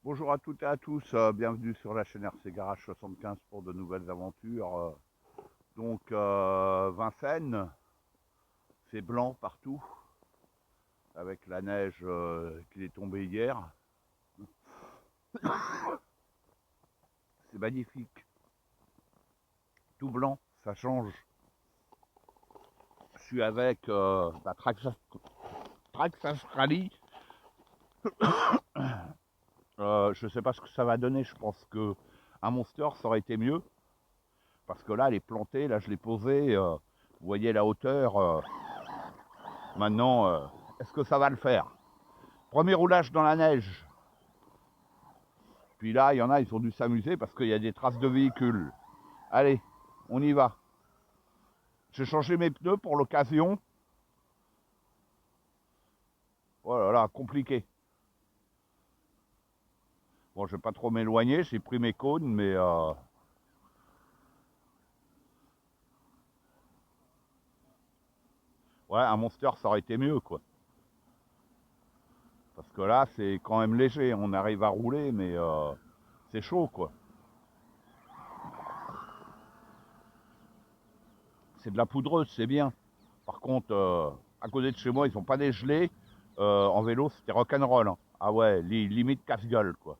Bonjour à toutes et à tous, bienvenue sur la chaîne RC Garage 75 pour de nouvelles aventures. Vincennes, c'est blanc partout, avec la neige qui est tombée hier. C'est magnifique, tout blanc, ça change. Je suis avec Traxxas Rally. Je sais pas ce que ça va donner, je pense que un Monster ça aurait été mieux. Parce que là, elle est plantée, là je l'ai posée, vous voyez la hauteur. Maintenant, est-ce que ça va le faire? Premier roulage dans la neige. Puis là, il y en a, ils ont dû s'amuser parce qu'il y a des traces de véhicules. Allez, on y va. J'ai changé mes pneus pour l'occasion. Oh là là, compliqué. Bon, je vais pas trop m'éloigner, j'ai pris mes cônes, mais ouais, un Monster, ça aurait été mieux, quoi. Parce que là, c'est quand même léger. On arrive à rouler, mais c'est chaud, quoi. C'est de la poudreuse, c'est bien. Par contre, à côté de chez moi, ils sont pas dégelés. En vélo, c'était rock'n'roll. Hein. Ah ouais, limite casse-gueule, quoi.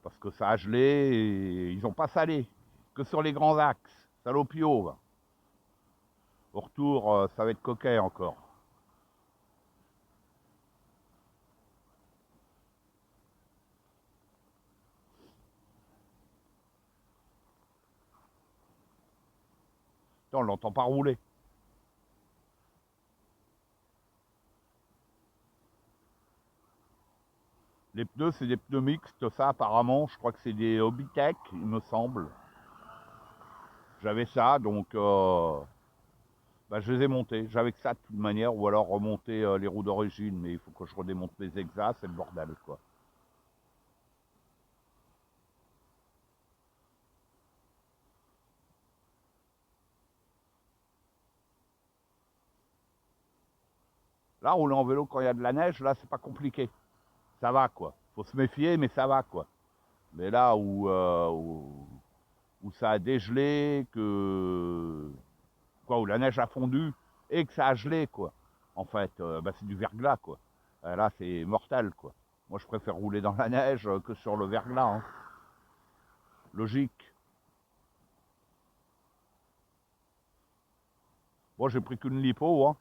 Parce que ça a gelé et ils ont pas salé. Que sur les grands axes. Salopio, va. Au retour, ça va être coquet encore. Putain, on l'entend pas rouler. Les pneus, c'est des pneus mixtes, ça apparemment. Je crois que c'est des Hobbytech, il me semble. J'avais ça, donc bah, je les ai montés. J'avais que ça de toute manière, ou alors remonter les roues d'origine. Mais il faut que je redémonte mes exas, c'est le bordel, quoi. Là, rouler en vélo quand il y a de la neige, là, c'est pas compliqué. Ça va, quoi. Faut se méfier, mais ça va, quoi. Mais là où ça a dégelé, où la neige a fondu et que ça a gelé, quoi. En fait, bah, c'est du verglas, quoi. Là, c'est mortel, quoi. Moi, je préfère rouler dans la neige que sur le verglas. Hein. Logique. Bon, j'ai pris qu'une lipo, hein,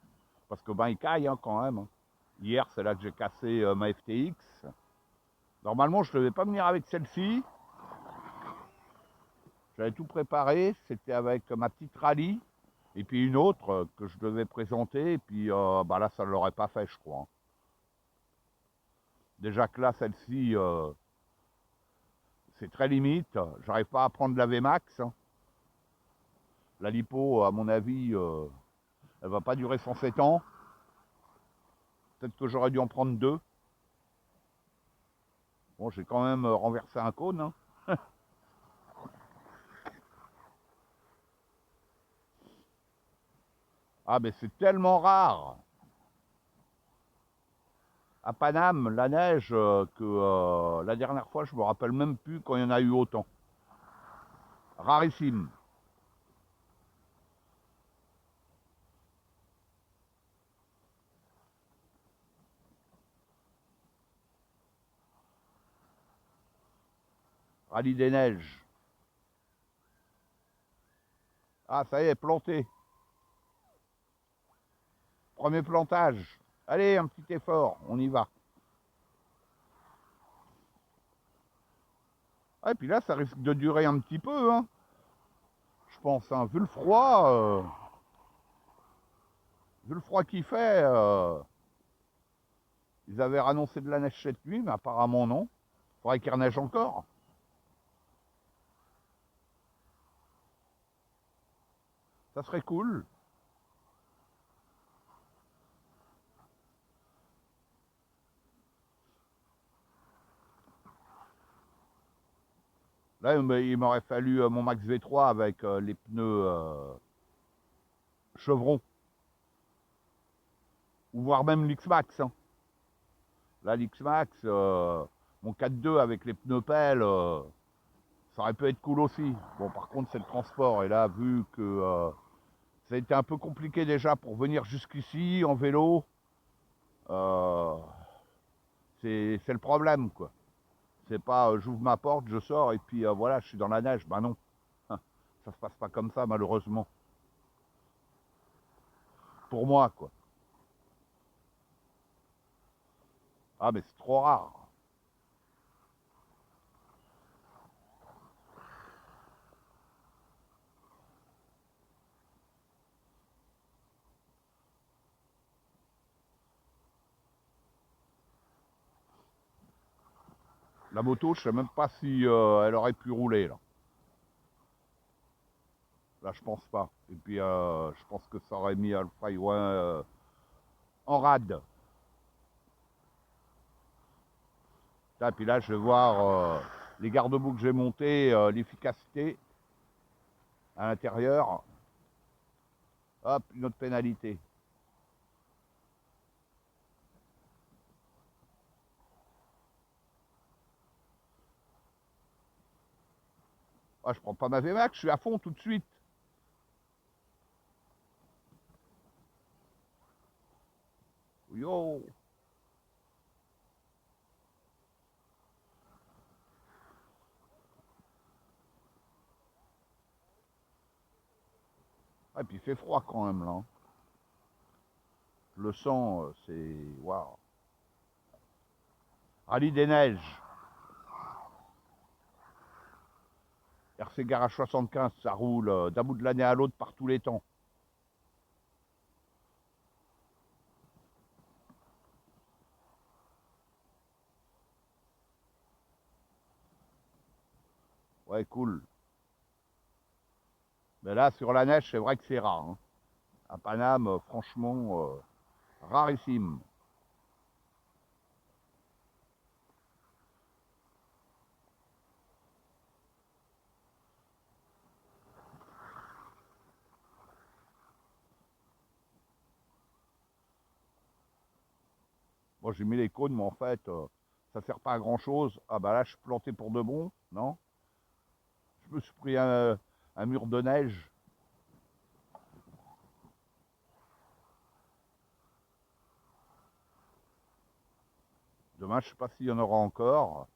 parce que ben, il caille hein, quand même. Hein. Hier, c'est là que j'ai cassé ma FTX. Normalement, je ne devais pas venir avec celle-ci. J'avais tout préparé. C'était avec ma petite rallye. Et puis une autre que je devais présenter. Et puis bah là, ça ne l'aurait pas fait, je crois. Hein. Déjà que là, celle-ci, c'est très limite. J'arrive pas à prendre la VMAX. Hein. La lipo, à mon avis, elle va pas durer 107 ans. Peut-être que j'aurais dû en prendre deux. Bon, j'ai quand même renversé un cône. Hein. Ah, mais c'est tellement rare. À Paname, la neige, que la dernière fois, je me rappelle même plus quand il y en a eu autant. Rarissime. Rallye des neiges. Ah, ça y est, planté. Premier plantage. Allez, un petit effort, on y va. Ah, et puis là, ça risque de durer un petit peu, hein, je pense. Hein. Vu le froid qu'il fait, ils avaient annoncé de la neige cette nuit, mais apparemment non. Faudrait qu'il reneige encore. Ça serait cool. Là, il m'aurait fallu mon Max V3 avec les pneus Chevron, ou voire même l'X-Max. Hein. Là, l'X-Max, Mon 4x2 avec les pneus pelles, ça aurait pu être cool aussi. Bon, par contre, c'est le transport. Et là, vu que ça a été un peu compliqué déjà pour venir jusqu'ici en vélo, euh, c'est le problème, quoi. C'est pas j'ouvre ma porte, je sors et puis voilà, je suis dans la neige. Ben non, ça se passe pas comme ça, malheureusement. Pour moi, quoi. Ah, mais c'est trop rare. La moto, je sais même pas si elle aurait pu rouler, là. Là, je pense pas. Et puis, je pense que ça aurait mis Alpha One en rade. Et puis là, je vais voir les garde-boue que j'ai montés, l'efficacité à l'intérieur. Hop, une autre pénalité. Ah, je prends pas ma VMAX, je suis à fond tout de suite. Yo. Ah, et puis il fait froid quand même là. Je le sens, c'est. Waouh. Rallye des neiges. RC Garage 75, ça roule d'un bout de l'année à l'autre par tous les temps. Ouais, cool. Mais là, sur la neige, c'est vrai que c'est rare, hein. À Paname, franchement, rarissime. Moi, j'ai mis les cônes, mais en fait, ça sert pas à grand chose. Ah bah là, je suis planté pour de bon, non? Je me suis pris un mur de neige. Demain, je sais pas s'il y en aura encore.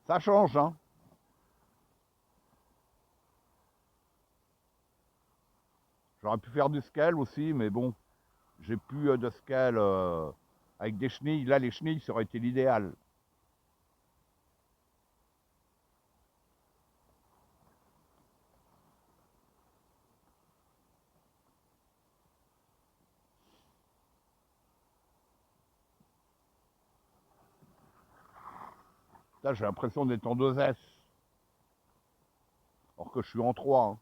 Ça change, hein. J'aurais pu faire du scale aussi, mais bon, j'ai plus de scale avec des chenilles. Là, les chenilles, ça aurait été l'idéal. Là, j'ai l'impression d'être en 2S, alors que je suis en 3, hein.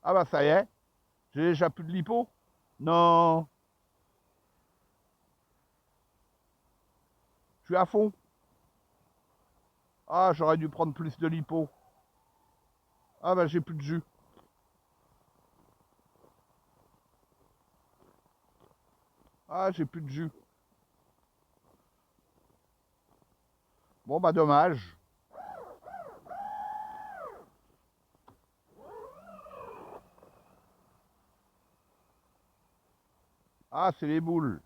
Ah bah ça y est, j'ai déjà plus de lipo. Non, je suis à fond. Ah, j'aurais dû prendre plus de lipo. Ah bah j'ai plus de jus. Ah, j'ai plus de jus. Bon bah dommage. Ah, c'est les boules.